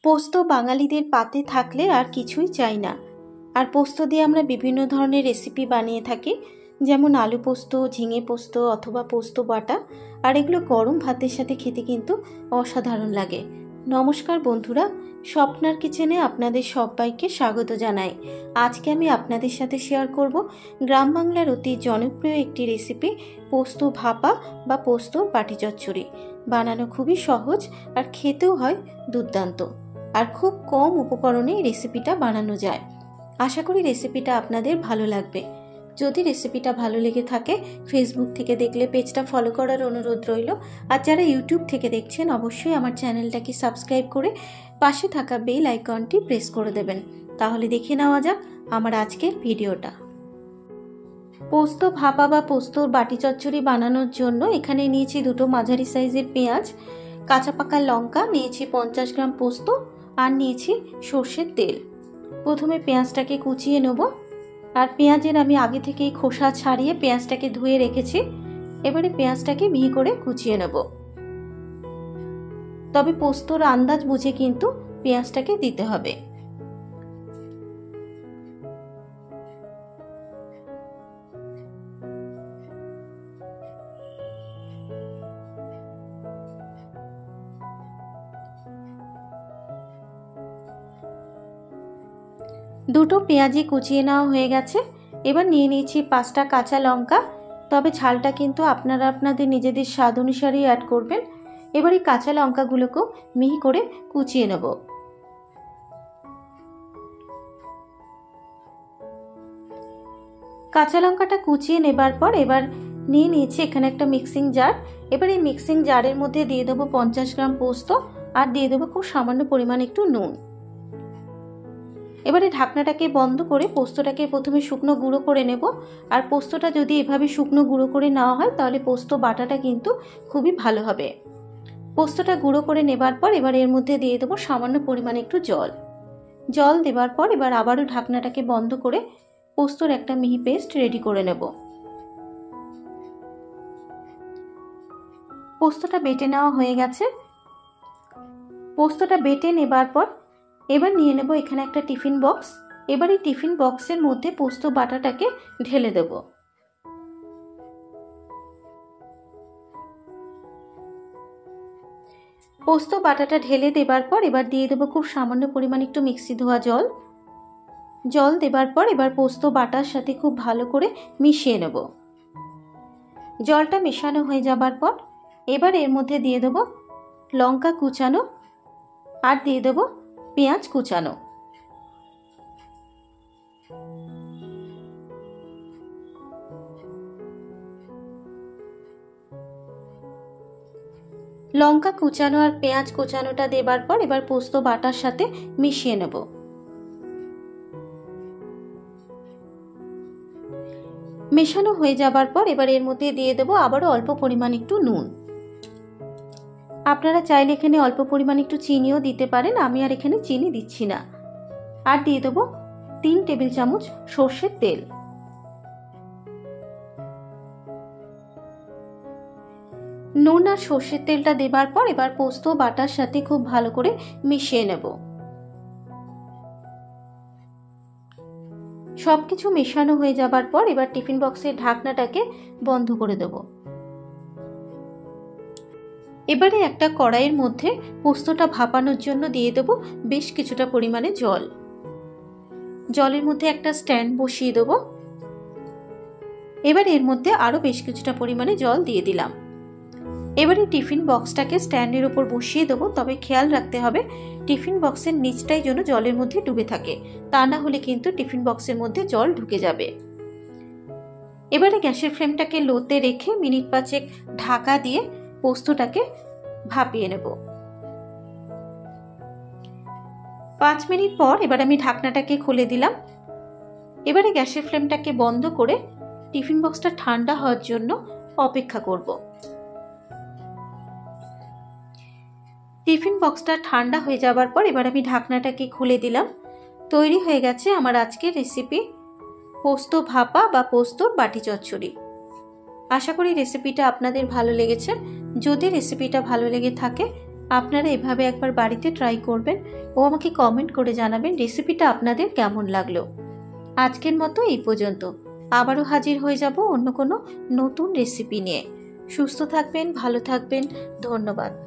পোস্ত বাঙালিদের পাতে থাকলে আর কিছুই চাই না। আর পোস্ত দিয়ে আমরা বিভিন্ন ধরনের রেসিপি বানিয়ে থাকি, যেমন আলু পোস্ত, ঝিঙে পোস্ত অথবা পোস্ত বাটা। আর এগুলো গরম ভাতের সাথে খেতে কিন্তু অসাধারণ লাগে। নমস্কার বন্ধুরা, স্বপ্নার কিচেনে আপনাদের সবাইকে স্বাগত জানাই। আজকে আমি আপনাদের সাথে শেয়ার করব গ্রাম বাংলার অতি জনপ্রিয় একটি রেসিপি, পোস্ত ভাপা বা পোস্ত বাটি চচ্চড়ি। বানানো খুবই সহজ আর খেতেও হয় দুর্দান্ত। আর খুব কম উপকরণে এই রেসিপিটা বানানো যায়। আশা করি রেসিপিটা আপনাদের ভালো লাগবে। যদি রেসিপিটা ভালো লেগে থাকে, ফেসবুক থেকে দেখলে পেজটা ফলো করার অনুরোধ রইল। আর যারা ইউটিউব থেকে দেখছেন, অবশ্যই আমার চ্যানেলটাকে সাবস্ক্রাইব করে পাশে থাকা বেল আইকনটি প্রেস করে দেবেন। তাহলে দেখে নেওয়া যাক আমার আজকের ভিডিওটা। পোস্ত ভাপা বা পোস্তর বাটি চচ্চড়ি বানানোর জন্য এখানে নিয়েছি দুটো মাঝারি সাইজের পেঁয়াজ, কাঁচা পাকা লঙ্কা, নিয়েছি 50 গ্রাম পোস্ত আর নিয়েছি সর্ষের তেল। প্রথমে পেঁয়াজটাকে কুচিয়ে নেব। আর পেঁয়াজের আমি আগে থেকেই খোসা ছাড়িয়ে পেঁয়াজটাকে ধুয়ে রেখেছি। এবারে পেঁয়াজটাকে মিহি করে কুচিয়ে নেব। তবে পোস্তর আন্দাজ বুঝে কিন্তু পেঁয়াজটাকে দিতে হবে। দুটো পেঁয়াজি কুচিয়ে নেওয়া হয়ে গেছে। এবার নিয়ে নিয়েছি 5টা কাঁচা লঙ্কা। তবে ঝালটা কিন্তু আপনারা আপনাদের নিজেদের স্বাদ অনুসারেই অ্যাড করবেন। এবার এই কাঁচা লঙ্কাগুলোকেও মিহি করে কুচিয়ে নেব। কাঁচা লঙ্কাটা কুচিয়ে নেবার পর এবার নিয়ে নিয়েছি এখানে একটা মিক্সিং জার। এবার এই মিক্সিং জারের মধ্যে দিয়ে দেবো 50 গ্রাম পোস্ত আর দিয়ে দেবো খুব সামান্য পরিমাণ একটু নুন। এবারে ঢাকনাটাকে বন্ধ করে পোস্তটাকে প্রথমে শুকনো গুঁড়ো করে নেব। আর পোস্তটা যদি এভাবে শুকনো গুঁড়ো করে নেওয়া হয় তাহলে পোস্ত বাটাটা কিন্তু খুবই ভালো হবে। পোস্তটা গুঁড়ো করে নেবার পর এবার এর মধ্যে দিয়ে দেবো সামান্য পরিমাণে একটু জল দেবার পর এবার আবারও ঢাকনাটাকে বন্ধ করে পোস্তর একটা মিহি পেস্ট রেডি করে নেব। পোস্তটা বেটে নেওয়া হয়ে গেছে। পোস্তটা বেটে নেবার পর এবার নিয়ে নেব এখানে একটা টিফিন বক্স। এবার এই টিফিন বক্সের মধ্যে পোস্ত বাটাটাকে ঢেলে দেব। পোস্ত বাটাটা ঢেলে দেবার পর এবার দিয়ে দেবো খুব সামান্য পরিমাণ একটু মিক্সি ধোয়া জল দেবার পর এবার পোস্ত বাটার সাথে খুব ভালো করে মিশিয়ে নেব। জলটা মেশানো হয়ে যাবার পর এবার এর মধ্যে দিয়ে দেবো লঙ্কা কুচানো আর দিয়ে দেবো পেঁয়াজ কুচানো। লঙ্কা কুচানো আর পেঁয়াজ কুচানোটা দেবার পর এবার পোস্ত বাটার সাথে মিশিয়ে নেব। মেশানো হয়ে যাবার পর এবার এর মধ্যে দিয়ে দেবো আবারও অল্প পরিমাণ একটু নুন। আপনারা চাইলে এখানে অল্প পরিমাণ একটু চিনিও দিতে পারেন, আমি আর এখানে চিনি দিচ্ছি না। আর দিয়ে দেবো 3 টেবিল চামচ সর্ষের তেল। নুন আর সর্ষের তেলটা দেবার পর এবার পোস্ত বাটার সাথে খুব ভালো করে মিশিয়ে নেব। সবকিছু মেশানো হয়ে যাবার পর এবার টিফিন বক্সের ঢাকনাটাকে বন্ধ করে দেব। এবারে একটা কড়াইয়ের মধ্যে পোস্তটা ভাপানোর জন্য দিয়ে দেব বেশ কিছুটা পরিমাণে জল। জলের মধ্যে একটা স্ট্যান্ড বসিয়ে দেব। এবার এর মধ্যে আরো বেশ কিছুটা পরিমাণে জল দিয়ে দিলাম। এবারে টিফিন বক্সটাকে স্ট্যান্ডের উপর বসিয়ে দেবো। তবে খেয়াল রাখতে হবে টিফিন বক্সের নিচটাই যেন জলের মধ্যে ডুবে থাকে, তা না হলে কিন্তু টিফিন বক্সের মধ্যে জল ঢুকে যাবে। এবারে গ্যাসের ফ্লেমটাকে লোতে রেখে মিনিট 5 ঢাকা দিয়ে পোস্তটাকে ভাপিয়ে নেব। 5 মিনিট পর এবার আমি ঢাকনাটাকে খুলে দিলাম। এবারে গ্যাসের ফ্লেমটাকে বন্ধ করে টিফিন বক্সটা ঠান্ডা হওয়ার জন্য অপেক্ষা করব। টিফিন বক্সটা ঠান্ডা হয়ে যাবার পর এবার আমি ঢাকনাটাকে খুলে দিলাম। তৈরি হয়ে গেছে আমার আজকের রেসিপি, পোস্ত ভাপা বা পোস্তর বাটি চচ্চড়ি। আশা করি রেসিপিটা আপনাদের ভালো লেগেছে। যদি রেসিপিটা ভালো লেগে থাকে আপনারা এভাবে একবার বাড়িতে ট্রাই করবেন ও আমাকে কমেন্ট করে জানাবেন রেসিপিটা আপনাদের কেমন লাগলো। আজকের মতো এই পর্যন্ত। আবারও হাজির হয়ে যাব অন্য কোনো নতুন রেসিপি নিয়ে। সুস্থ থাকবেন, ভালো থাকবেন। ধন্যবাদ।